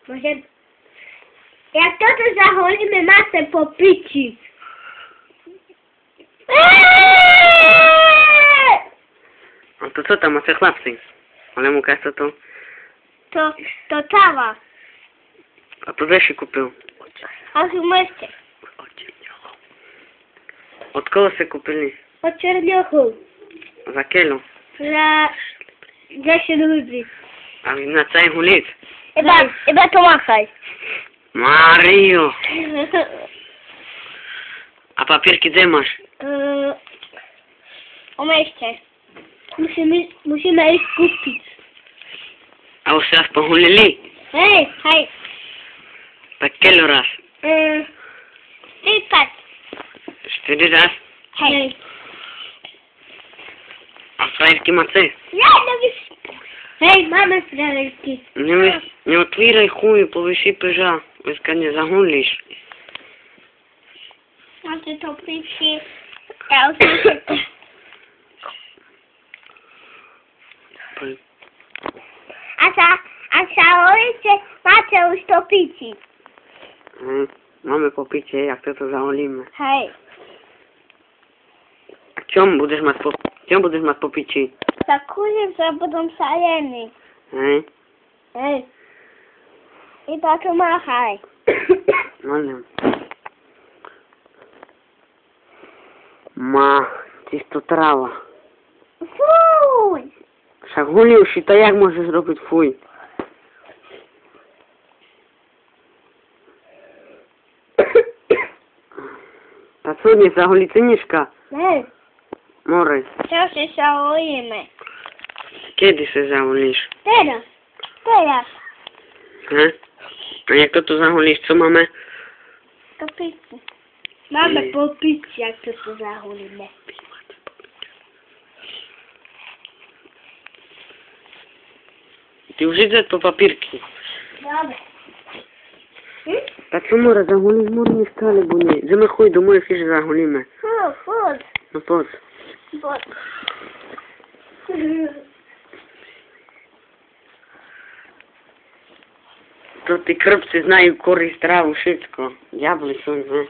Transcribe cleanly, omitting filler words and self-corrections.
Może... Jak to zaholimy masę po pici. A to co tam, macie chlapcy? Ale Łukasz, co to? To cała. A to się kupił? A w mieście. Od kogo się kupili? Od Czerniuchu. Za kilo? Za 10 rubli. A na całej ulicy? Chyba to machaj. Mario! A papierki gdzie masz? O mieście. Musimy ich kupić. A już raz pohulili? Hej, hej. Tak kilo raz? I patrz. 4 raz? Hej. A frajerki macie? Hej, mamy frajerki. Nie otwieraj chuju, bo wysypiesz, a wyska nie zahulisz. A ty to piwsi. A całowicie macie już to pici. Mamy popicie, jak to zahulimy. Hej. A czemu będziesz mać popicie? Za kuriem, że będą saleni. Hej? Hej. I to machaj. No nie. Ma, gdzieś to trawa. Fuj! Zahulił się, to jak możesz zrobić fuj? A co nie, zahuli cyniszka? Hej. Moraj, Co się całoimy? kiedy się zahulisz? Teraz. Teraz. He? A jak to tu zahulisz, co mamy? To pici. Mamy po pici, jak to zahulimy. Ty już idę po papierki. Dobra. A co mora, zahulisz mora nie stale, bo nie. Zemy chuj do mojej fiszy zahulimy. Fud. No po co? Fud. To ty krupcy znają kory strawu, wszystko. Diabły są, no.